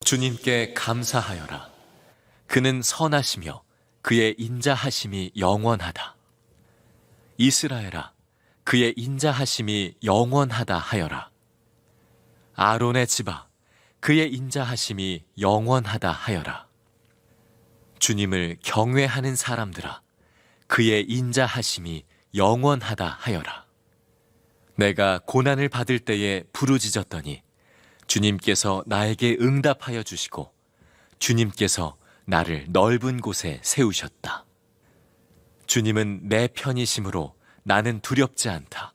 주님께 감사하여라. 그는 선하시며 그의 인자하심이 영원하다. 이스라엘아, 그의 인자하심이 영원하다 하여라. 아론의 집아, 그의 인자하심이 영원하다 하여라. 주님을 경외하는 사람들아, 그의 인자하심이 영원하다 하여라. 내가 고난을 받을 때에 부르짖었더니 주님께서 나에게 응답하여 주시고 주님께서 나를 넓은 곳에 세우셨다. 주님은 내 편이심으로 나는 두렵지 않다.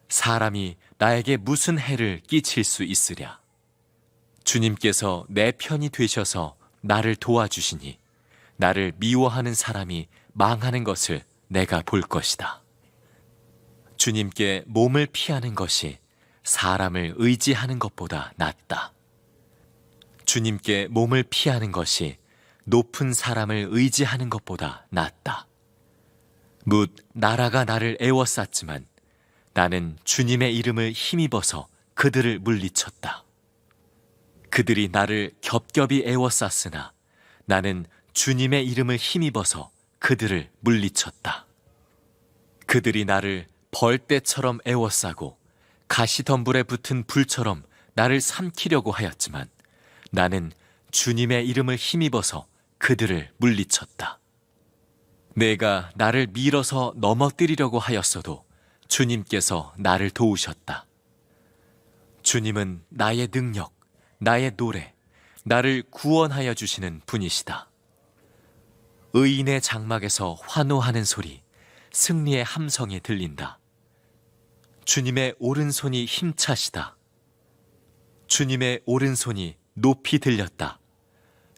사람이 나에게 무슨 해를 끼칠 수 있으랴. 주님께서 내 편이 되셔서 나를 도와주시니 나를 미워하는 사람이 망하는 것을 내가 볼 것이다. 주님께 몸을 피하는 것이 사람을 의지하는 것보다 낫다. 주님께 몸을 피하는 것이 높은 사람을 의지하는 것보다 낫다. 뭇 나라가 나를 애워쌌지만 나는 주님의 이름을 힘입어서 그들을 물리쳤다. 그들이 나를 겹겹이 애워쌌으나 나는 주님의 이름을 힘입어서 그들을 물리쳤다. 그들이 나를 벌떼처럼 애워싸고 가시덤불에 붙은 불처럼 나를 삼키려고 하였지만 나는 주님의 이름을 힘입어서 그들을 물리쳤다. 내가 나를 밀어서 넘어뜨리려고 하였어도 주님께서 나를 도우셨다. 주님은 나의 능력, 나의 노래, 나를 구원하여 주시는 분이시다. 의인의 장막에서 환호하는 소리, 승리의 함성이 들린다. 주님의 오른손이 힘차시다. 주님의 오른손이 높이 들렸다.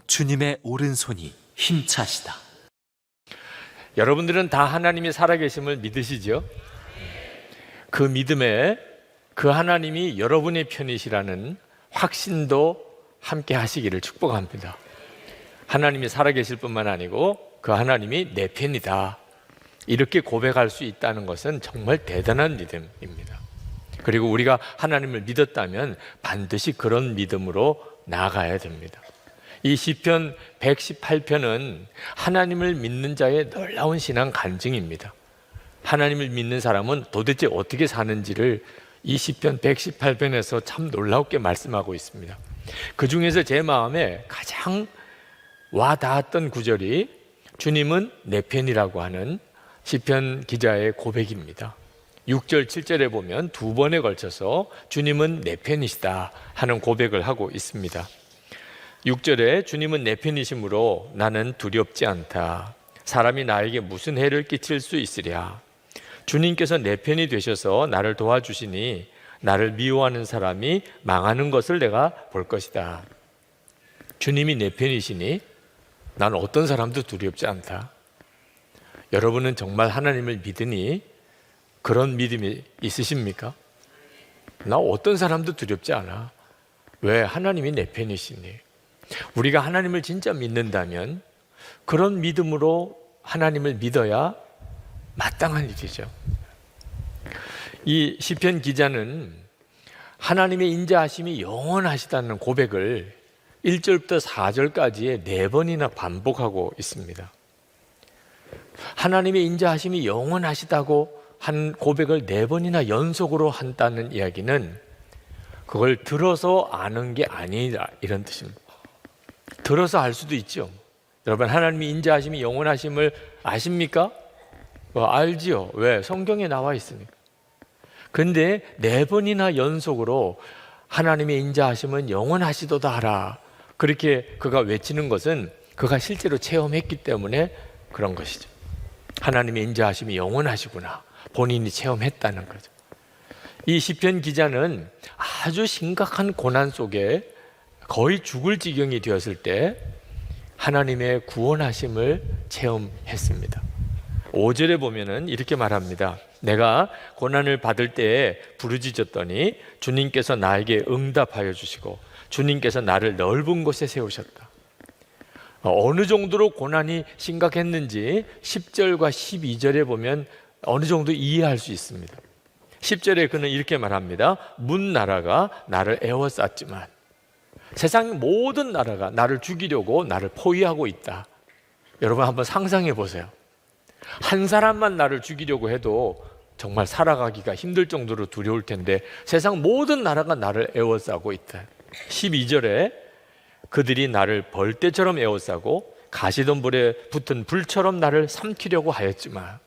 주님의 오른손이 힘차시다. 여러분들은 다 하나님이 살아계심을 믿으시죠? 그 믿음에 그 하나님이 여러분의 편이시라는 확신도 함께 하시기를 축복합니다. 하나님이 살아계실 뿐만 아니고 그 하나님이 내 편이다, 이렇게 고백할 수 있다는 것은 정말 대단한 믿음입니다. 그리고 우리가 하나님을 믿었다면 반드시 그런 믿음으로 나아가야 됩니다. 이 시편 118편은 하나님을 믿는 자의 놀라운 신앙 간증입니다. 하나님을 믿는 사람은 도대체 어떻게 사는지를 이 시편 118편에서 참 놀랍게 말씀하고 있습니다. 그 중에서 제 마음에 가장 와닿았던 구절이 주님은 내 편이라고 하는 시편 기자의 고백입니다. 6절, 7절에 보면 두 번에 걸쳐서 주님은 내 편이시다 하는 고백을 하고 있습니다. 6절에 주님은 내 편이시므로 나는 두렵지 않다. 사람이 나에게 무슨 해를 끼칠 수 있으랴. 주님께서 내 편이 되셔서 나를 도와주시니 나를 미워하는 사람이 망하는 것을 내가 볼 것이다. 주님이 내 편이시니 나는 어떤 사람도 두렵지 않다. 여러분은 정말 하나님을 믿으니 그런 믿음이 있으십니까? 나 어떤 사람도 두렵지 않아. 왜? 하나님이 내 편이시니. 우리가 하나님을 진짜 믿는다면 그런 믿음으로 하나님을 믿어야 마땅한 일이죠. 이 시편 기자는 하나님의 인자하심이 영원하시다는 고백을 1절부터 4절까지에 4번이나 반복하고 있습니다. 하나님의 인자하심이 영원하시다고 한 고백을 4번이나 연속으로 한다는 이야기는 그걸 들어서 아는 게 아니라 이런 뜻입니다. 들어서 알 수도 있죠. 여러분, 하나님의 인자하심이 영원하심을 아십니까? 알지요. 왜? 성경에 나와 있으니까. 근데 4번이나 연속으로 하나님의 인자하심은 영원하시도다 하라, 그렇게 그가 외치는 것은 그가 실제로 체험했기 때문에 그런 것이죠. 하나님의 인자하심이 영원하시구나, 본인이 체험했다는 거죠. 이 시편 기자는 아주 심각한 고난 속에 거의 죽을 지경이 되었을 때 하나님의 구원하심을 체험했습니다. 5절에 보면은 이렇게 말합니다. 내가 고난을 받을 때에 부르짖었더니 주님께서 나에게 응답하여 주시고 주님께서 나를 넓은 곳에 세우셨다. 어느 정도로 고난이 심각했는지 10절과 12절에 보면 어느 정도 이해할 수 있습니다. 10절에 그는 이렇게 말합니다. 문 나라가 나를 애워쌌지만, 세상 모든 나라가 나를 죽이려고 나를 포위하고 있다. 여러분 한번 상상해 보세요. 한 사람만 나를 죽이려고 해도 정말 살아가기가 힘들 정도로 두려울 텐데 세상 모든 나라가 나를 에워싸고 있다. 12절에 그들이 나를 벌떼처럼 에워싸고 가시덤불에 붙은 불처럼 나를 삼키려고 하였지만,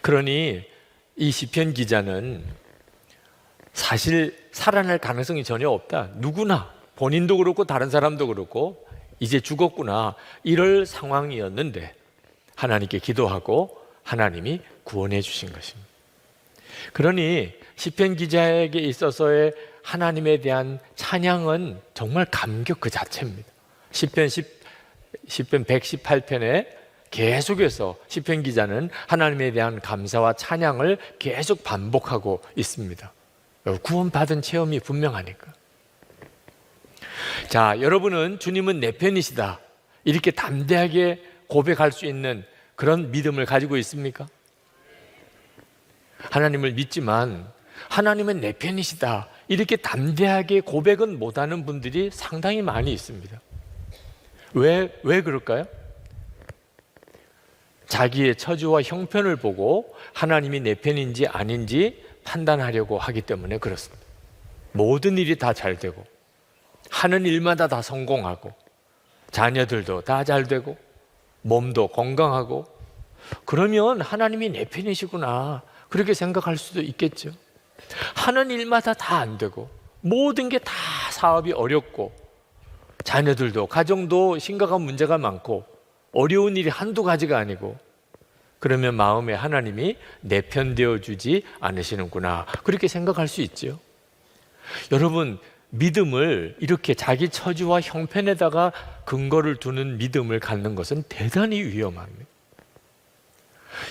그러니 이 시편 기자는 사실 살아날 가능성이 전혀 없다. 누구나 본인도 그렇고 다른 사람도 그렇고 이제 죽었구나 이럴 상황이었는데 하나님께 기도하고 하나님이 구원해 주신 것입니다. 그러니 시편 기자에게 있어서의 하나님에 대한 찬양은 정말 감격 그 자체입니다. 시편 118편에 계속해서 시편 기자는 하나님에 대한 감사와 찬양을 계속 반복하고 있습니다. 구원받은 체험이 분명하니까. 자, 여러분은 주님은 내 편이시다 이렇게 담대하게 고백할 수 있는 그런 믿음을 가지고 있습니까? 하나님을 믿지만 하나님은 내 편이시다 이렇게 담대하게 고백은 못하는 분들이 상당히 많이 있습니다. 왜 그럴까요? 자기의 처지와 형편을 보고 하나님이 내 편인지 아닌지 판단하려고 하기 때문에 그렇습니다. 모든 일이 다 잘 되고 하는 일마다 다 성공하고 자녀들도 다 잘 되고 몸도 건강하고 그러면 하나님이 내 편이시구나 그렇게 생각할 수도 있겠죠. 하는 일마다 다 안 되고 모든 게 다 사업이 어렵고 자녀들도 가정도 심각한 문제가 많고 어려운 일이 한두 가지가 아니고 그러면 마음에 하나님이 내 편 되어주지 않으시는구나 그렇게 생각할 수 있죠. 여러분 믿음을 이렇게 자기 처지와 형편에다가 근거를 두는 믿음을 갖는 것은 대단히 위험합니다.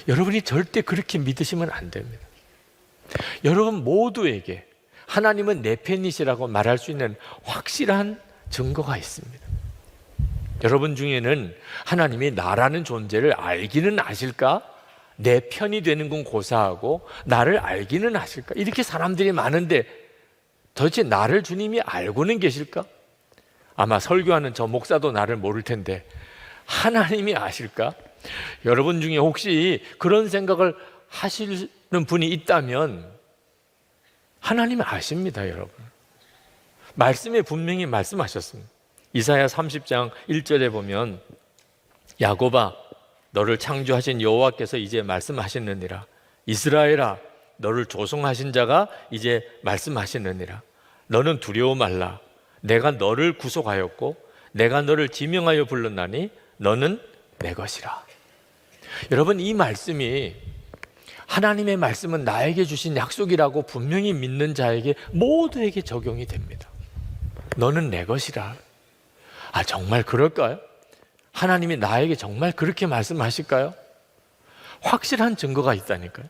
여러분이 절대 그렇게 믿으시면 안 됩니다. 여러분 모두에게 하나님은 내 편이시라고 말할 수 있는 확실한 증거가 있습니다. 여러분 중에는 하나님이 나라는 존재를 알기는 아실까? 내 편이 되는 건 고사하고 나를 알기는 아실까? 이렇게 사람들이 많은데 도대체 나를 주님이 알고는 계실까? 아마 설교하는 저 목사도 나를 모를 텐데 하나님이 아실까? 여러분 중에 혹시 그런 생각을 하시는 분이 있다면 하나님이 아십니다, 여러분. 말씀에 분명히 말씀하셨습니다. 이사야 30장 1절에 보면 야곱아 너를 창조하신 여호와께서 이제 말씀하시느니라. 이스라엘아 너를 조성하신 자가 이제 말씀하시느니라. 너는 두려워 말라. 내가 너를 구속하였고 내가 너를 지명하여 불렀나니 너는 내 것이라. 여러분 이 말씀이 하나님의 말씀은 나에게 주신 약속이라고 분명히 믿는 자에게 모두에게 적용이 됩니다. 너는 내 것이라. 아 정말 그럴까요? 하나님이 나에게 정말 그렇게 말씀하실까요? 확실한 증거가 있다니까요.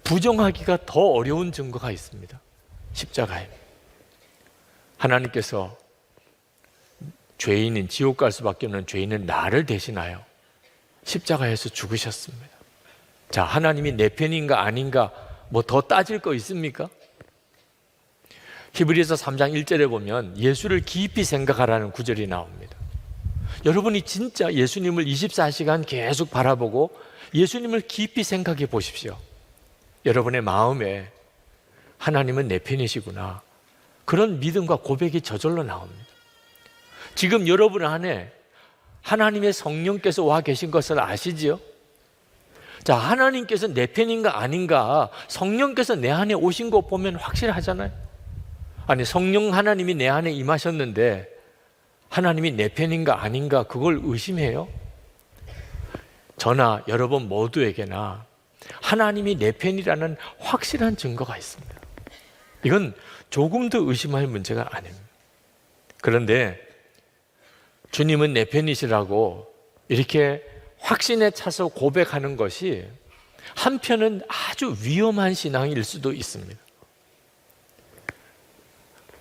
부정하기가 더 어려운 증거가 있습니다. 십자가에 하나님께서 죄인인 지옥 갈 수밖에 없는 죄인은 나를 대신하여 십자가에서 죽으셨습니다. 자, 하나님이 내 편인가 아닌가 뭐 더 따질 거 있습니까? 히브리서 3장 1절에 보면 예수를 깊이 생각하라는 구절이 나옵니다. 여러분이 진짜 예수님을 24시간 계속 바라보고 예수님을 깊이 생각해 보십시오. 여러분의 마음에 하나님은 내 편이시구나 그런 믿음과 고백이 저절로 나옵니다. 지금 여러분 안에 하나님의 성령께서 와 계신 것을 아시지요? 자, 하나님께서 내 편인가 아닌가 성령께서 내 안에 오신 거 보면 확실하잖아요. 아니 성령 하나님이 내 안에 임하셨는데 하나님이 내 편인가 아닌가 그걸 의심해요? 저나 여러분 모두에게나 하나님이 내 편이라는 확실한 증거가 있습니다. 이건 조금도 의심할 문제가 아닙니다. 그런데 주님은 내 편이시라고 이렇게 확신에 차서 고백하는 것이 한편은 아주 위험한 신앙일 수도 있습니다.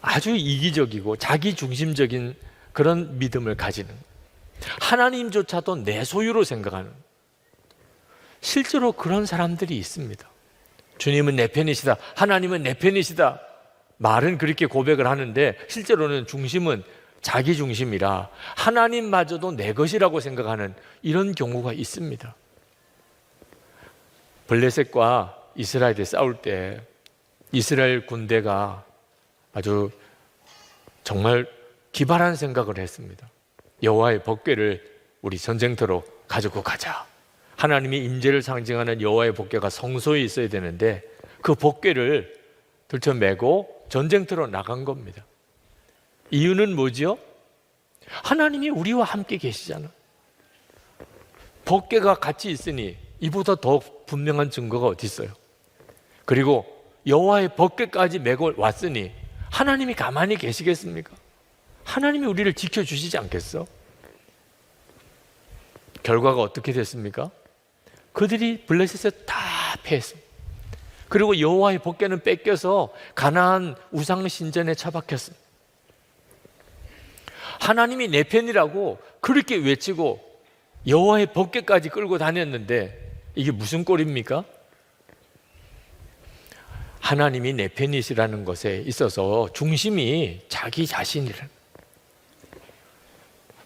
아주 이기적이고 자기중심적인 그런 믿음을 가지는 하나님조차도 내 소유로 생각하는 실제로 그런 사람들이 있습니다. 주님은 내 편이시다. 하나님은 내 편이시다. 말은 그렇게 고백을 하는데 실제로는 중심은 자기 중심이라 하나님마저도 내 것이라고 생각하는 이런 경우가 있습니다. 블레셋과 이스라엘이 싸울 때 이스라엘 군대가 아주 정말 기발한 생각을 했습니다. 여호와의 법궤를 우리 전쟁터로 가지고 가자. 하나님의 임재를 상징하는 여호와의 법궤가 성소에 있어야 되는데 그 법궤를 들쳐매고 전쟁터로 나간 겁니다. 이유는 뭐죠? 하나님이 우리와 함께 계시잖아. 법궤가 같이 있으니 이보다 더 분명한 증거가 어디 있어요? 그리고 여호와의 법궤까지 메고 왔으니 하나님이 가만히 계시겠습니까? 하나님이 우리를 지켜주시지 않겠어? 결과가 어떻게 됐습니까? 그들이 블레셋에 다 패했습니다. 그리고 여호와의 법궤는 뺏겨서 가나안 우상 신전에 처박혔습니다. 하나님이 내 편이라고 그렇게 외치고 여호와의 법궤까지 끌고 다녔는데 이게 무슨 꼴입니까? 하나님이 내 편이시라는 것에 있어서 중심이 자기 자신이라는,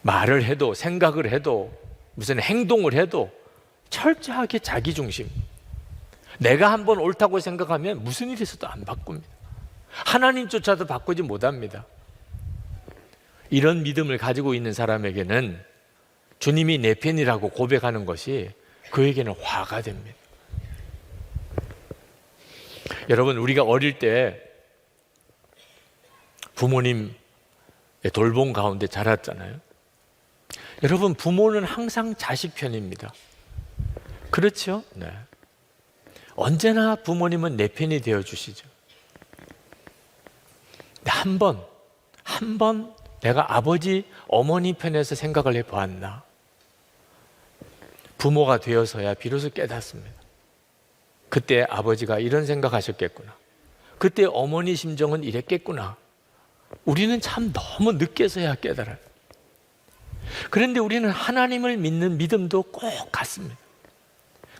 말을 해도 생각을 해도 무슨 행동을 해도 철저하게 자기 중심. 내가 한번 옳다고 생각하면 무슨 일이 있어도 안 바꿉니다. 하나님조차도 바꾸지 못합니다. 이런 믿음을 가지고 있는 사람에게는 주님이 내 편이라고 고백하는 것이 그에게는 화가 됩니다. 여러분, 우리가 어릴 때 부모님의 돌봄 가운데 자랐잖아요. 여러분, 부모는 항상 자식 편입니다. 그렇죠? 네. 언제나 부모님은 내 편이 되어 주시죠. 한 번 내가 아버지, 어머니 편에서 생각을 해보았나? 부모가 되어서야 비로소 깨닫습니다. 그때 아버지가 이런 생각하셨겠구나. 그때 어머니 심정은 이랬겠구나. 우리는 참 너무 늦게서야 깨달아요. 그런데 우리는 하나님을 믿는 믿음도 꼭 같습니다.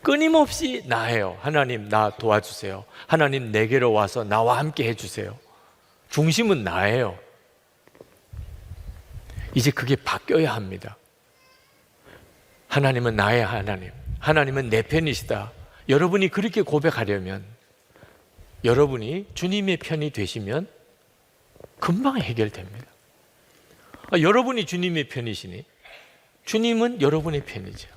끊임없이 나예요. 하나님, 나 도와주세요. 하나님, 내게로 와서 나와 함께 해주세요. 중심은 나예요. 이제 그게 바뀌어야 합니다. 하나님은 나의 하나님, 하나님은 내 편이시다. 여러분이 그렇게 고백하려면, 여러분이 주님의 편이 되시면 금방 해결됩니다. 여러분이 주님의 편이시니 주님은 여러분의 편이죠.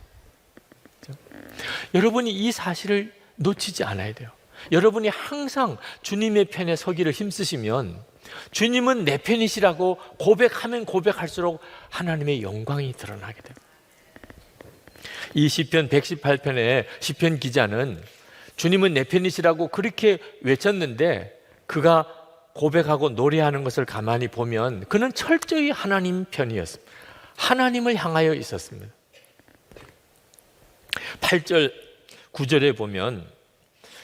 여러분이 이 사실을 놓치지 않아야 돼요. 여러분이 항상 주님의 편에 서기를 힘쓰시면 주님은 내 편이시라고 고백하면 고백할수록 하나님의 영광이 드러나게 됩니다. 이 시편 118편의 시편 기자는 주님은 내 편이시라고 그렇게 외쳤는데 그가 고백하고 노래하는 것을 가만히 보면 그는 철저히 하나님 편이었습니다. 하나님을 향하여 있었습니다. 8절, 9절에 보면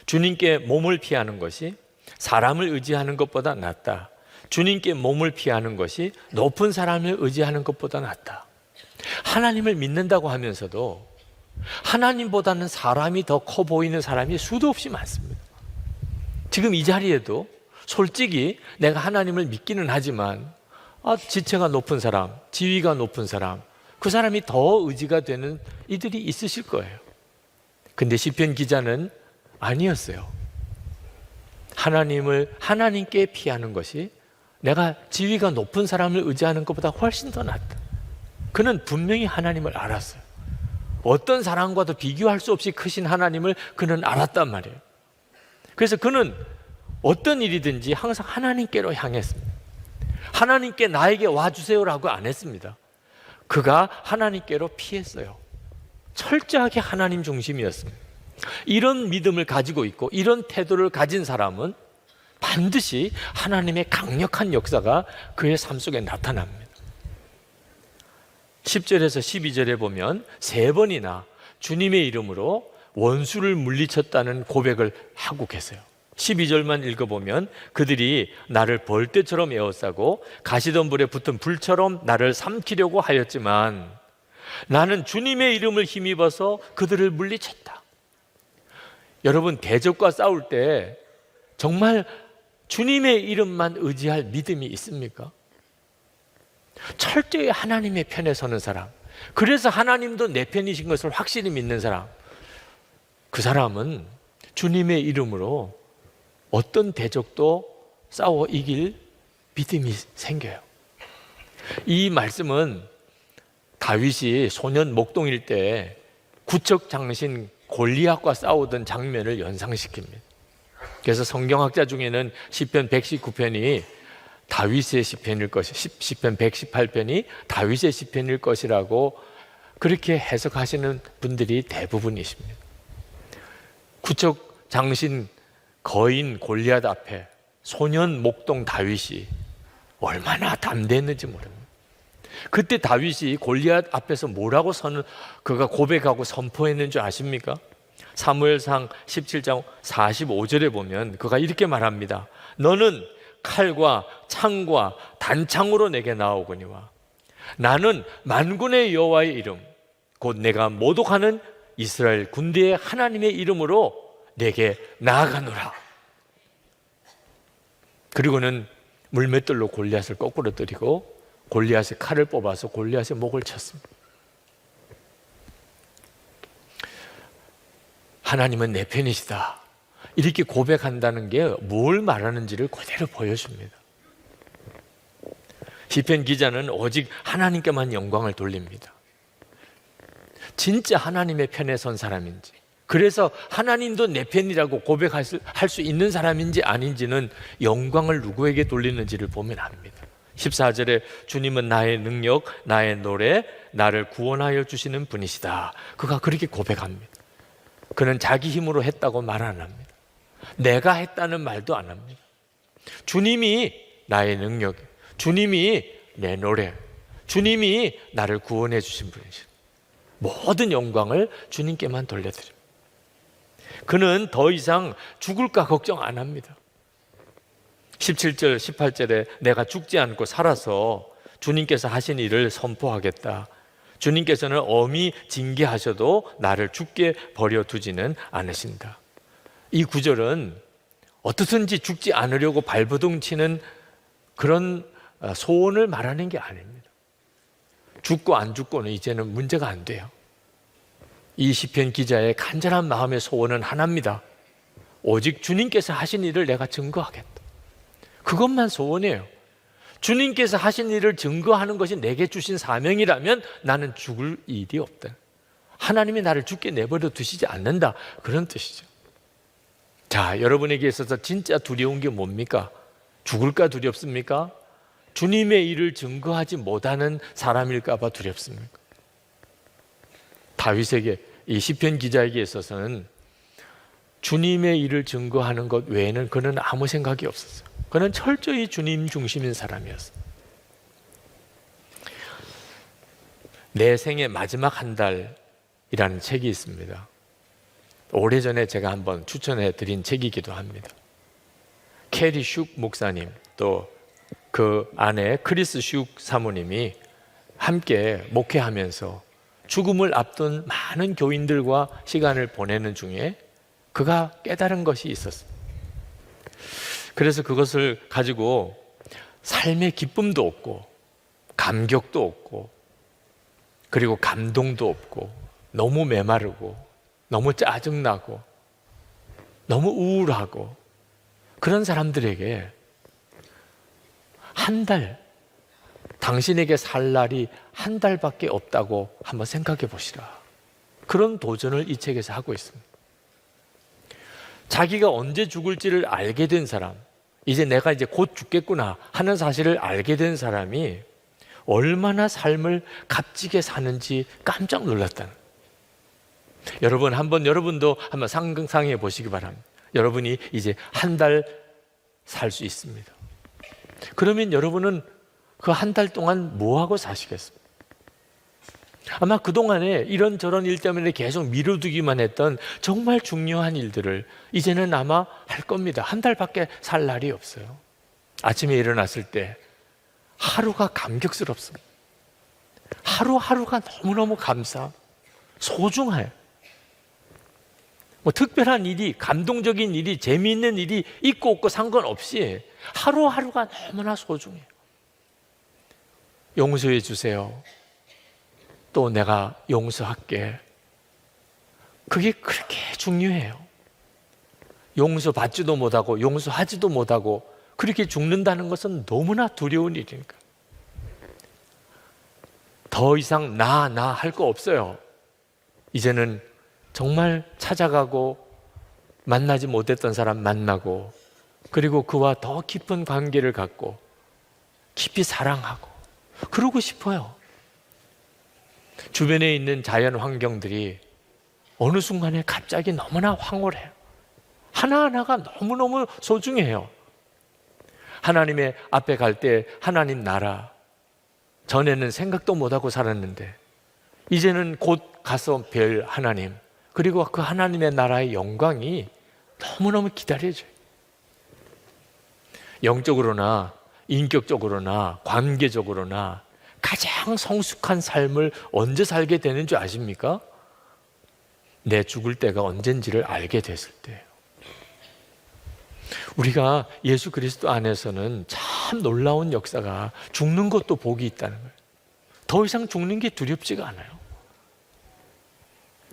주님께 몸을 피하는 것이 사람을 의지하는 것보다 낫다. 주님께 몸을 피하는 것이 높은 사람을 의지하는 것보다 낫다. 하나님을 믿는다고 하면서도 하나님보다는 사람이 더 커 보이는 사람이 수도 없이 많습니다. 지금 이 자리에도 솔직히 내가 하나님을 믿기는 하지만 지체가 높은 사람, 지위가 높은 사람, 그 사람이 더 의지가 되는 이들이 있으실 거예요. 근데 시편 기자는 아니었어요. 하나님께 피하는 것이 내가 지위가 높은 사람을 의지하는 것보다 훨씬 더 낫다. 그는 분명히 하나님을 알았어요. 어떤 사람과도 비교할 수 없이 크신 하나님을 그는 알았단 말이에요. 그래서 그는 어떤 일이든지 항상 하나님께로 향했습니다. 하나님께 나에게 와주세요라고 안 했습니다. 그가 하나님께로 피했어요. 철저하게 하나님 중심이었습니다. 이런 믿음을 가지고 있고 이런 태도를 가진 사람은 반드시 하나님의 강력한 역사가 그의 삶 속에 나타납니다. 10절에서 12절에 보면 3번이나 주님의 이름으로 원수를 물리쳤다는 고백을 하고 계세요. 12절만 읽어보면 그들이 나를 벌떼처럼 에워싸고 가시던 불에 붙은 불처럼 나를 삼키려고 하였지만 나는 주님의 이름을 힘입어서 그들을 물리쳤다. 여러분, 대적과 싸울 때 정말 주님의 이름만 의지할 믿음이 있습니까? 철저히 하나님의 편에 서는 사람, 그래서 하나님도 내 편이신 것을 확실히 믿는 사람, 그 사람은 주님의 이름으로 어떤 대적도 싸워 이길 믿음이 생겨요. 이 말씀은 다윗이 소년 목동일 때 구척 장신 골리앗과 싸우던 장면을 연상시킵니다. 그래서 성경학자 중에는 시편 119편이 다윗의 시편일 것이, 시편 118편이 다윗의 시편일 것이라고 그렇게 해석하시는 분들이 대부분이십니다. 구척 장신 거인 골리앗 앞에 소년 목동 다윗이 얼마나 담대했는지 모릅니다. 그때 다윗이 골리앗 앞에서 뭐라고 그가 고백하고 선포했는 줄 아십니까? 사무엘상 17장 45절에 보면 그가 이렇게 말합니다. 너는 칼과 창과 단창으로 내게 나오거니와 나는 만군의 여호와의 이름 곧 내가 모독하는 이스라엘 군대의 하나님의 이름으로 내게 나아가노라. 그리고는 물맷돌로 골리앗을 거꾸로 때리고 골리앗의 칼을 뽑아서 골리앗의 목을 쳤습니다. 하나님은 내 편이시다, 이렇게 고백한다는 게 뭘 말하는지를 그대로 보여줍니다. 시편 기자는 오직 하나님께만 영광을 돌립니다. 진짜 하나님의 편에 선 사람인지, 그래서 하나님도 내 편이라고 고백할 수 있는 사람인지 아닌지는 영광을 누구에게 돌리는지를 보면 압니다. 14절에 주님은 나의 능력, 나의 노래, 나를 구원하여 주시는 분이시다, 그가 그렇게 고백합니다. 그는 자기 힘으로 했다고 말 안 합니다. 내가 했다는 말도 안 합니다. 주님이 나의 능력, 주님이 내 노래, 주님이 나를 구원해 주신 분이시다. 모든 영광을 주님께만 돌려드립니다. 그는 더 이상 죽을까 걱정 안 합니다. 17절, 18절에 내가 죽지 않고 살아서 주님께서 하신 일을 선포하겠다. 주님께서는 엄히 징계하셔도 나를 죽게 버려두지는 않으신다. 이 구절은 어떻든지 죽지 않으려고 발버둥 치는 그런 소원을 말하는 게 아닙니다. 죽고 안 죽고는 이제는 문제가 안 돼요. 이 시편 기자의 간절한 마음의 소원은 하나입니다. 오직 주님께서 하신 일을 내가 증거하겠다. 그것만 소원해요. 주님께서 하신 일을 증거하는 것이 내게 주신 사명이라면 나는 죽을 일이 없다. 하나님이 나를 죽게 내버려 두시지 않는다, 그런 뜻이죠. 자, 여러분에게 있어서 진짜 두려운 게 뭡니까? 죽을까 두렵습니까? 주님의 일을 증거하지 못하는 사람일까 봐 두렵습니까? 다윗에게, 이 시편 기자에게 있어서는 주님의 일을 증거하는 것 외에는 그는 아무 생각이 없었어요. 그는 철저히 주님 중심인 사람이었어요. 내 생의 마지막 한 달이라는 책이 있습니다. 오래전에 제가 한번 추천해 드린 책이기도 합니다. 캐리 슉 목사님, 또 그 아내 크리스 슉 사모님이 함께 목회하면서 죽음을 앞둔 많은 교인들과 시간을 보내는 중에 그가 깨달은 것이 있었어요. 그래서 그것을 가지고 삶의 기쁨도 없고 감격도 없고 그리고 감동도 없고 너무 메마르고 너무 짜증나고 너무 우울하고 그런 사람들에게 한 달, 당신에게 살 날이 한 달밖에 없다고 한번 생각해 보시라, 그런 도전을 이 책에서 하고 있습니다. 자기가 언제 죽을지를 알게 된 사람, 이제 내가 이제 곧 죽겠구나 하는 사실을 알게 된 사람이 얼마나 삶을 값지게 사는지 깜짝 놀랐다는. 여러분, 여러분도 한번 상상해 보시기 바랍니다. 여러분이 이제 한 달 살 수 있습니다. 그러면 여러분은 그 한 달 동안 뭐하고 사시겠습니까? 아마 그동안에 이런저런 일 때문에 계속 미뤄두기만 했던 정말 중요한 일들을 이제는 아마 할 겁니다. 한 달밖에 살 날이 없어요. 아침에 일어났을 때 하루가 감격스럽습니다. 하루하루가 너무너무 소중해요. 뭐 특별한 일이, 감동적인 일이, 재미있는 일이 있고 없고 상관없이 하루하루가 너무나 소중해요. 용서해 주세요. 또 내가 용서할게. 그게 그렇게 중요해요. 용서받지도 못하고 용서하지도 못하고 그렇게 죽는다는 것은 너무나 두려운 일이니까. 더 이상 나 할 거 없어요. 이제는 정말 찾아가고 만나지 못했던 사람 만나고, 그리고 그와 더 깊은 관계를 갖고 깊이 사랑하고 그러고 싶어요. 주변에 있는 자연 환경들이 어느 순간에 갑자기 너무나 황홀해요. 하나하나가 너무너무 소중해요. 하나님의 앞에 갈 때 하나님 나라, 전에는 생각도 못하고 살았는데 이제는 곧 가서 뵐 하나님, 그리고 그 하나님의 나라의 영광이 너무너무 기다려져요. 영적으로나 인격적으로나 관계적으로나 가장 성숙한 삶을 언제 살게 되는 줄 아십니까? 내 죽을 때가 언젠지를 알게 됐을 때예요. 우리가 예수 그리스도 안에서는 참 놀라운 역사가, 죽는 것도 복이 있다는 거예요. 더 이상 죽는 게 두렵지가 않아요.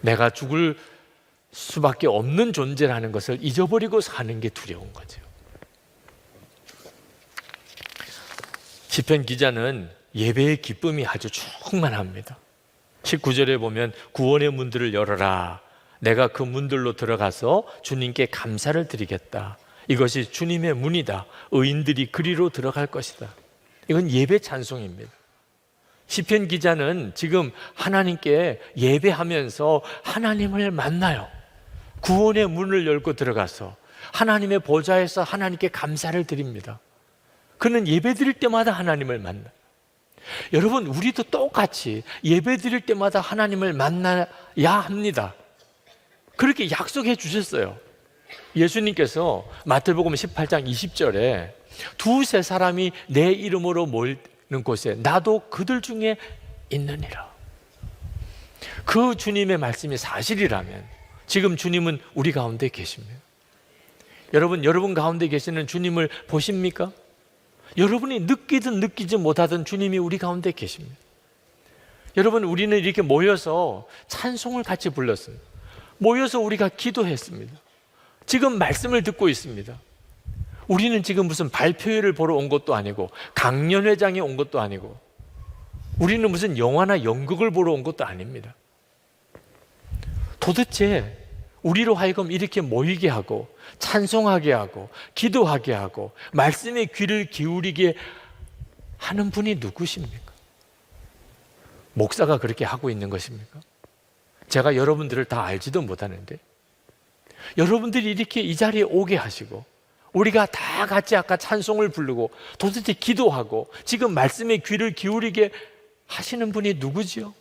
내가 죽을 수밖에 없는 존재라는 것을 잊어버리고 사는 게 두려운 거죠. 시편 기자는 예배의 기쁨이 아주 충만합니다. 19절에 보면 구원의 문들을 열어라. 내가 그 문들로 들어가서 주님께 감사를 드리겠다. 이것이 주님의 문이다. 의인들이 그리로 들어갈 것이다. 이건 예배 찬송입니다. 시편 기자는 지금 하나님께 예배하면서 하나님을 만나요. 구원의 문을 열고 들어가서 하나님의 보좌에서 하나님께 감사를 드립니다. 그는 예배 드릴 때마다 하나님을 만나요. 여러분, 우리도 똑같이 예배 드릴 때마다 하나님을 만나야 합니다. 그렇게 약속해 주셨어요. 예수님께서 마태복음 18장 20절에 두세 사람이 내 이름으로 모이는 곳에 나도 그들 중에 있느니라. 그 주님의 말씀이 사실이라면 지금 주님은 우리 가운데 계십니다. 여러분 가운데 계시는 주님을 보십니까? 여러분이 느끼든 느끼지 못하든 주님이 우리 가운데 계십니다. 여러분, 우리는 이렇게 모여서 찬송을 같이 불렀습니다. 모여서 우리가 기도했습니다. 지금 말씀을 듣고 있습니다. 우리는 지금 무슨 발표회를 보러 온 것도 아니고 강연회장에 온 것도 아니고 우리는 무슨 영화나 연극을 보러 온 것도 아닙니다. 도대체 우리로 하여금 이렇게 모이게 하고 찬송하게 하고 기도하게 하고 말씀에 귀를 기울이게 하는 분이 누구십니까? 목사가 그렇게 하고 있는 것입니까? 제가 여러분들을 다 알지도 못하는데 여러분들이 이렇게 이 자리에 오게 하시고 우리가 다 같이 아까 찬송을 부르고 도대체 기도하고 지금 말씀에 귀를 기울이게 하시는 분이 누구지요?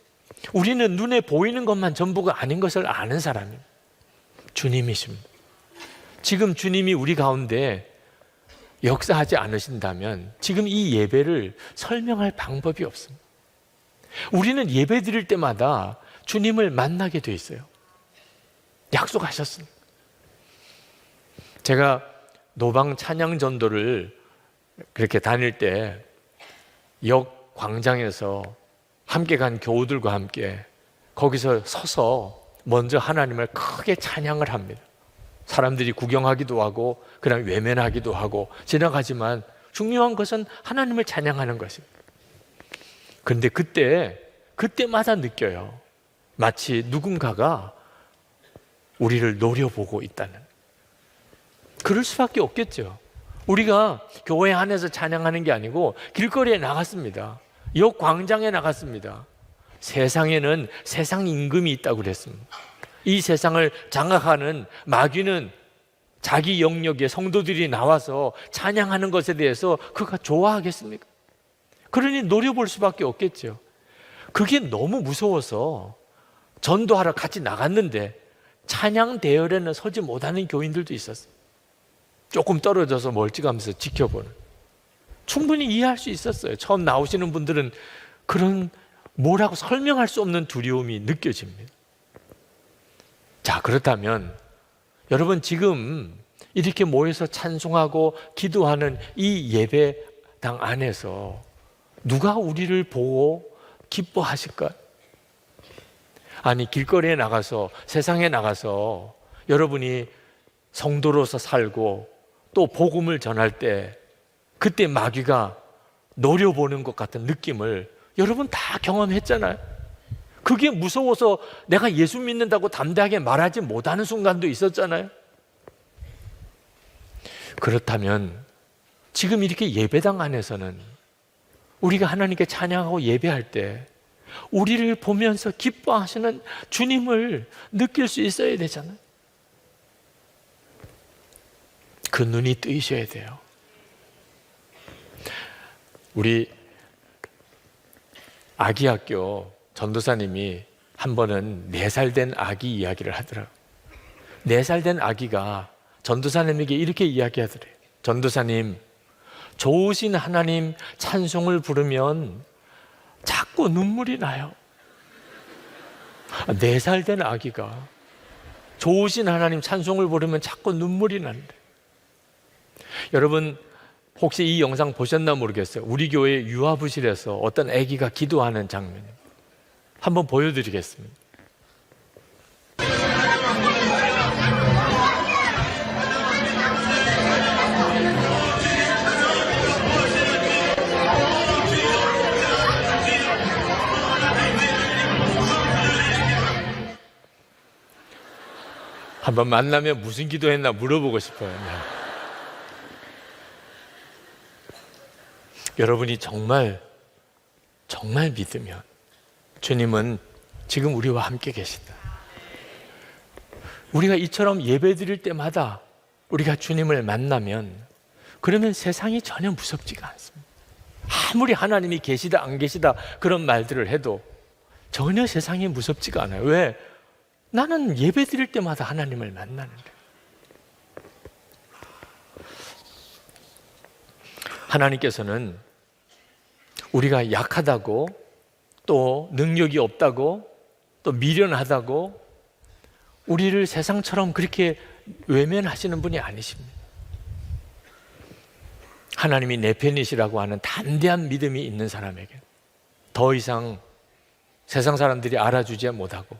우리는 눈에 보이는 것만 전부가 아닌 것을 아는 사람입니다. 주님이십니다. 지금 주님이 우리 가운데 역사하지 않으신다면 지금 이 예배를 설명할 방법이 없습니다. 우리는 예배 드릴 때마다 주님을 만나게 돼 있어요. 약속하셨습니다. 제가 노방 찬양 전도를 그렇게 다닐 때 역 광장에서 함께 간 교우들과 함께 거기서 서서 먼저 하나님을 크게 찬양을 합니다. 사람들이 구경하기도 하고 그냥 외면하기도 하고 지나가지만 중요한 것은 하나님을 찬양하는 것입니다. 그런데 그때마다 느껴요. 마치 누군가가 우리를 노려보고 있다는. 그럴 수밖에 없겠죠. 우리가 교회 안에서 찬양하는 게 아니고 길거리에 나갔습니다. 역 광장에 나갔습니다. 세상에는 세상 임금이 있다고 그랬습니다. 이 세상을 장악하는 마귀는 자기 영역에 성도들이 나와서 찬양하는 것에 대해서 그가 좋아하겠습니까? 그러니 노려볼 수밖에 없겠죠. 그게 너무 무서워서 전도하러 같이 나갔는데 찬양 대열에는 서지 못하는 교인들도 있었어요. 조금 떨어져서 멀찌감치 지켜보는. 충분히 이해할 수 있었어요. 처음 나오시는 분들은 그런 뭐라고 설명할 수 없는 두려움이 느껴집니다. 자, 그렇다면 여러분, 지금 이렇게 모여서 찬송하고 기도하는 이 예배당 안에서 누가 우리를 보고 기뻐하실까요? 아니, 길거리에 나가서, 세상에 나가서 여러분이 성도로서 살고 또 복음을 전할 때 그때 마귀가 노려보는 것 같은 느낌을 여러분 다 경험했잖아요. 그게 무서워서 내가 예수 믿는다고 담대하게 말하지 못하는 순간도 있었잖아요. 그렇다면 지금 이렇게 예배당 안에서는 우리가 하나님께 찬양하고 예배할 때 우리를 보면서 기뻐하시는 주님을 느낄 수 있어야 되잖아요. 그 눈이 뜨이셔야 돼요. 우리 아기학교 전도사님이 한 번은 4살 된 아기 이야기를 하더라고요. 4살 된 아기가 전도사님에게 이렇게 이야기하더래요. 전도사님, 좋으신 하나님 찬송을 부르면 자꾸 눈물이 나요. 4살 된 아기가 좋으신 하나님 찬송을 부르면 자꾸 눈물이 난대. 여러분, 혹시 이 영상 보셨나 모르겠어요. 우리 교회 유아부실에서 어떤 아기가 기도하는 장면 한번 보여드리겠습니다. 한번 만나면 무슨 기도했나 물어보고 싶어요. 여러분이 정말 믿으면 주님은 지금 우리와 함께 계신다. 우리가 이처럼 예배 드릴 때마다 우리가 주님을 만나면 그러면 세상이 전혀 무섭지가 않습니다. 아무리 하나님이 계시다 안 계시다 그런 말들을 해도 전혀 세상이 무섭지가 않아요. 왜? 나는 예배 드릴 때마다 하나님을 만나는데. 하나님께서는 우리가 약하다고 또 능력이 없다고 또 미련하다고 우리를 세상처럼 그렇게 외면하시는 분이 아니십니다. 하나님이 내 편이시라고 하는 담대한 믿음이 있는 사람에게 더 이상 세상 사람들이 알아주지 못하고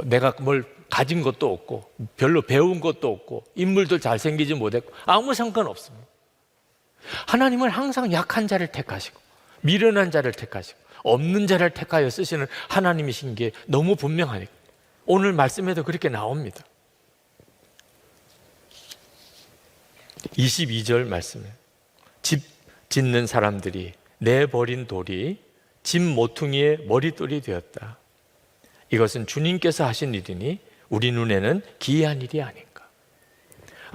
내가 뭘 가진 것도 없고 별로 배운 것도 없고 인물도 잘생기지 못했고 아무 상관없습니다. 하나님은 항상 약한 자를 택하시고 미련한 자를 택하시고 없는 자를 택하여 쓰시는 하나님이신 게 너무 분명하니까 오늘 말씀에도 그렇게 나옵니다. 22절 말씀에 집 짓는 사람들이 내버린 돌이 집 모퉁이의 머릿돌이 되었다. 이것은 주님께서 하신 일이니 우리 눈에는 기이한 일이 아닌가.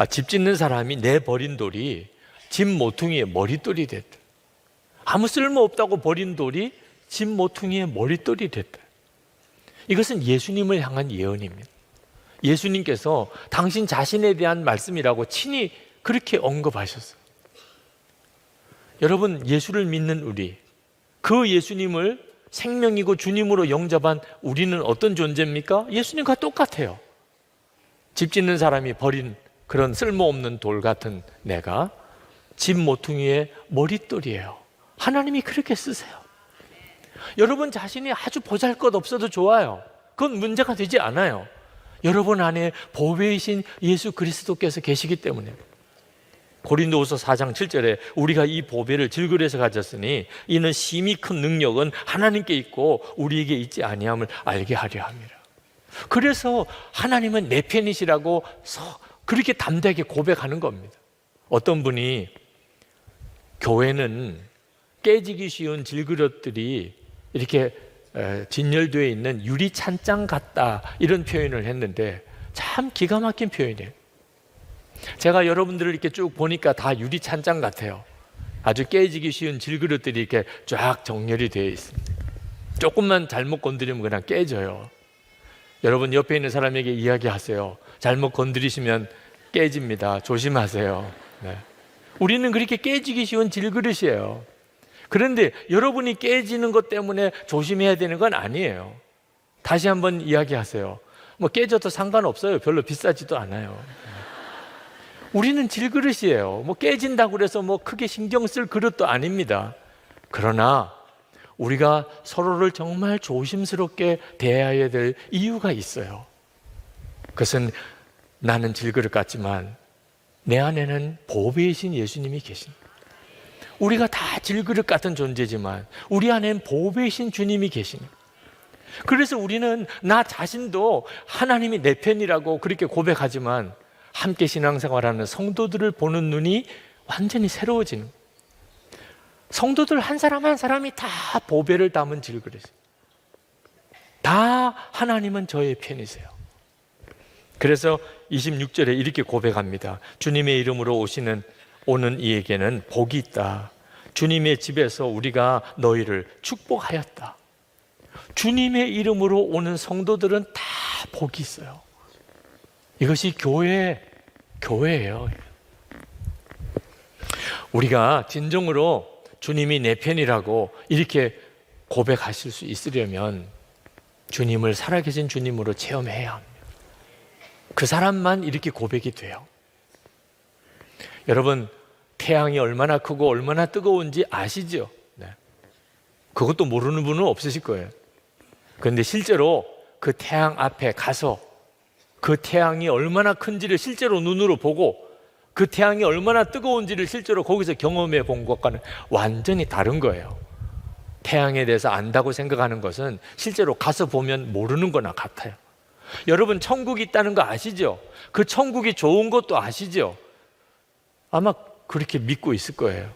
집 짓는 사람이 내버린 돌이 집 모퉁이의 머릿돌이 됐다. 아무 쓸모없다고 버린 돌이 집 모퉁이의 머릿돌이 됐다. 이것은 예수님을 향한 예언입니다. 예수님께서 당신 자신에 대한 말씀이라고 친히 그렇게 언급하셨어요. 여러분, 예수를 믿는 우리, 그 예수님을 생명이고 주님으로 영접한 우리는 어떤 존재입니까? 예수님과 똑같아요. 집 짓는 사람이 버린 그런 쓸모없는 돌 같은 내가 집 모퉁이의 머릿돌이에요. 하나님이 그렇게 쓰세요. 여러분 자신이 아주 보잘것없어도 좋아요. 그건 문제가 되지 않아요. 여러분 안에 보배이신 예수 그리스도께서 계시기 때문에. 고린도후서 4장 7절에 우리가 이 보배를 질그려서 가졌으니 이는 심히 큰 능력은 하나님께 있고 우리에게 있지 아니함을 알게 하려 함이라. 그래서 하나님은 내 편이시라고 그렇게 담대하게 고백하는 겁니다. 어떤 분이 교회는 깨지기 쉬운 질그릇들이 이렇게 진열되어 있는 유리 찬장 같다 이런 표현을 했는데 참 기가 막힌 표현이에요. 제가 여러분들을 이렇게 쭉 보니까 다 유리 찬장 같아요. 아주 깨지기 쉬운 질그릇들이 이렇게 쫙 정렬이 되어 있습니다. 조금만 잘못 건드리면 그냥 깨져요. 여러분 옆에 있는 사람에게 이야기하세요. 잘못 건드리시면 깨집니다. 조심하세요. 네. 우리는 그렇게 깨지기 쉬운 질그릇이에요. 그런데 여러분이 깨지는 것 때문에 조심해야 되는 건 아니에요. 다시 한번 이야기하세요. 뭐 깨져도 상관없어요. 별로 비싸지도 않아요. 우리는 질그릇이에요. 뭐 깨진다고 그래서 뭐 크게 신경 쓸 그릇도 아닙니다. 그러나 우리가 서로를 정말 조심스럽게 대해야 될 이유가 있어요. 그것은 나는 질그릇 같지만 내 안에는 보배이신 예수님이 계십니다. 우리가 다 질그릇 같은 존재지만 우리 안에는 보배이신 주님이 계십니다. 그래서 우리는 나 자신도 하나님이 내 편이라고 그렇게 고백하지만 함께 신앙생활하는 성도들을 보는 눈이 완전히 새로워지는 거예요. 성도들 한 사람 한 사람이 다 보배를 담은 질그릇이에요. 다 하나님은 저의 편이세요. 그래서 26절에 이렇게 고백합니다. 주님의 이름으로 오는 이에게는 복이 있다. 주님의 집에서 우리가 너희를 축복하였다. 주님의 이름으로 오는 성도들은 다 복이 있어요. 이것이 교회예요. 우리가 진정으로 주님이 내 편이라고 이렇게 고백하실 수 있으려면 주님을 살아계신 주님으로 체험해야 합니다. 그 사람만 이렇게 고백이 돼요. 여러분, 태양이 얼마나 크고 얼마나 뜨거운지 아시죠? 네. 그것도 모르는 분은 없으실 거예요. 그런데 실제로 그 태양 앞에 가서 그 태양이 얼마나 큰지를 실제로 눈으로 보고 그 태양이 얼마나 뜨거운지를 실제로 거기서 경험해 본 것과는 완전히 다른 거예요. 태양에 대해서 안다고 생각하는 것은 실제로 가서 보면 모르는 거나 같아요. 여러분, 천국이 있다는 거 아시죠? 그 천국이 좋은 것도 아시죠? 아마 그렇게 믿고 있을 거예요.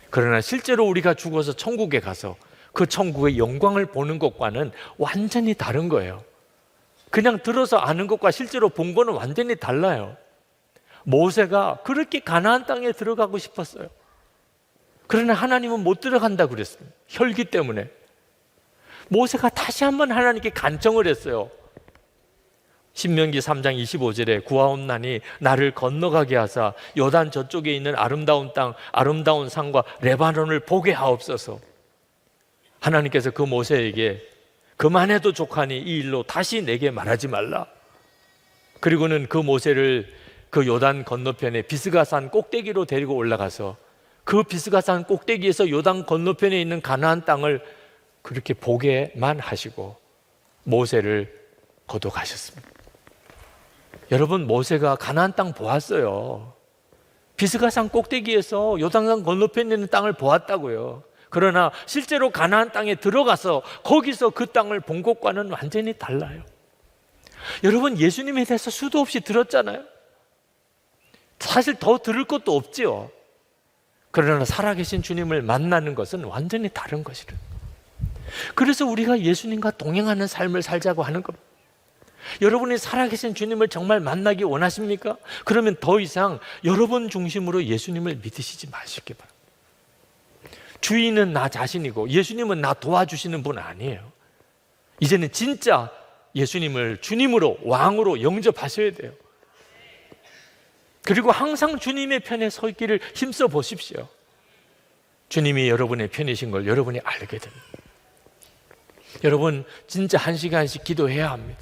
그러나 실제로 우리가 죽어서 천국에 가서 그 천국의 영광을 보는 것과는 완전히 다른 거예요. 그냥 들어서 아는 것과 실제로 본 거는 완전히 달라요. 모세가 그렇게 가나안 땅에 들어가고 싶었어요. 그러나 하나님은 못 들어간다고 그랬습니다. 혈기 때문에. 모세가 다시 한번 하나님께 간청을 했어요. 신명기 3장 25절에 구하옵나니 나를 건너가게 하사 요단 저쪽에 있는 아름다운 땅, 아름다운 산과 레바논을 보게 하옵소서. 하나님께서 그 모세에게 그만해도 족하니 이 일로 다시 내게 말하지 말라. 그리고는 그 모세를 그 요단 건너편에 비스가산 꼭대기로 데리고 올라가서 그 비스가산 꼭대기에서 요단 건너편에 있는 가나안 땅을 그렇게 보게만 하시고 모세를 거둬가셨습니다. 여러분, 모세가 가나안 땅 보았어요. 비스가산 꼭대기에서 요단강 건너편에 있는 땅을 보았다고요. 그러나 실제로 가나안 땅에 들어가서 거기서 그 땅을 본 것과는 완전히 달라요. 여러분, 예수님에 대해서 수도 없이 들었잖아요. 사실 더 들을 것도 없지요. 그러나 살아계신 주님을 만나는 것은 완전히 다른 것이래요. 그래서 우리가 예수님과 동행하는 삶을 살자고 하는 겁니다. 여러분이 살아계신 주님을 정말 만나기 원하십니까? 그러면 더 이상 여러분 중심으로 예수님을 믿으시지 마시기 바랍니다. 주인은 나 자신이고 예수님은 나 도와주시는 분 아니에요. 이제는 진짜 예수님을 주님으로, 왕으로 영접하셔야 돼요. 그리고 항상 주님의 편에 서 있기를 힘써 보십시오. 주님이 여러분의 편이신 걸 여러분이 알게 됩니다. 여러분, 진짜 한 시간씩 기도해야 합니다.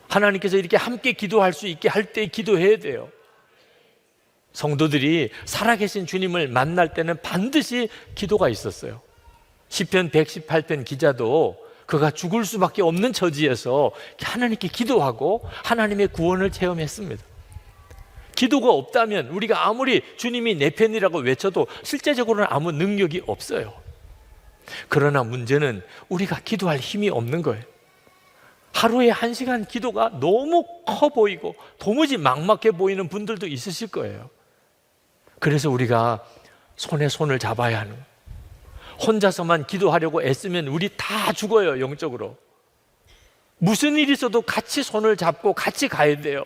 하나님께서 이렇게 함께 기도할 수 있게 할 때 기도해야 돼요. 성도들이 살아계신 주님을 만날 때는 반드시 기도가 있었어요. 시편 118편 기자도 그가 죽을 수밖에 없는 처지에서 하나님께 기도하고 하나님의 구원을 체험했습니다. 기도가 없다면 우리가 아무리 주님이 내 편이라고 외쳐도 실제적으로는 아무 능력이 없어요. 그러나 문제는 우리가 기도할 힘이 없는 거예요. 하루에 1시간 기도가 너무 커 보이고 도무지 막막해 보이는 분들도 있으실 거예요. 그래서 우리가 손에 손을 잡아야 하는 거예요. 혼자서만 기도하려고 애쓰면 우리 다 죽어요, 영적으로. 무슨 일이 있어도 같이 손을 잡고 같이 가야 돼요.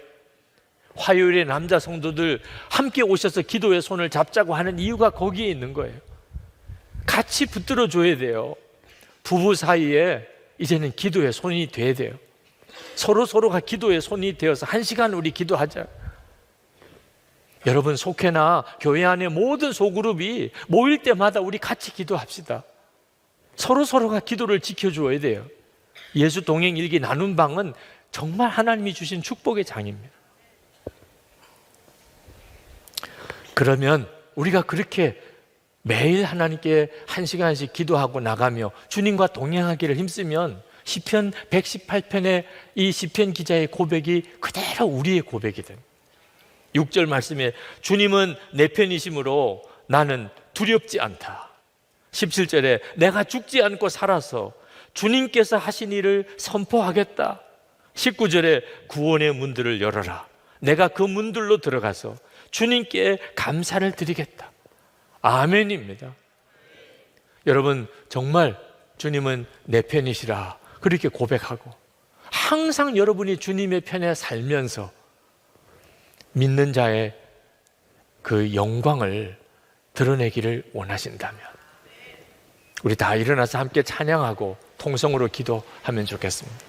화요일에 남자 성도들 함께 오셔서 기도의 손을 잡자고 하는 이유가 거기에 있는 거예요. 같이 붙들어 줘야 돼요. 부부 사이에 이제는 기도의 손이 돼야 돼요. 서로가 기도의 손이 되어서 1시간 우리 기도하자. 여러분, 속회나 교회 안에 모든 소그룹이 모일 때마다 우리 같이 기도합시다. 서로가 기도를 지켜줘야 돼요. 예수 동행 일기 나눔 방은 정말 하나님이 주신 축복의 장입니다. 그러면 우리가 그렇게 매일 하나님께 1시간씩 기도하고 나가며 주님과 동행하기를 힘쓰면 시편 118편의 이 시편 기자의 고백이 그대로 우리의 고백이 됩니다. 6절 말씀에 주님은 내 편이심으로 나는 두렵지 않다. 17절에 내가 죽지 않고 살아서 주님께서 하신 일을 선포하겠다. 19절에 구원의 문들을 열어라. 내가 그 문들로 들어가서 주님께 감사를 드리겠다. 아멘입니다. 여러분, 정말 주님은 내 편이시라 그렇게 고백하고 항상 여러분이 주님의 편에 살면서 믿는 자의 그 영광을 드러내기를 원하신다면 우리 다 일어나서 함께 찬양하고 통성으로 기도하면 좋겠습니다.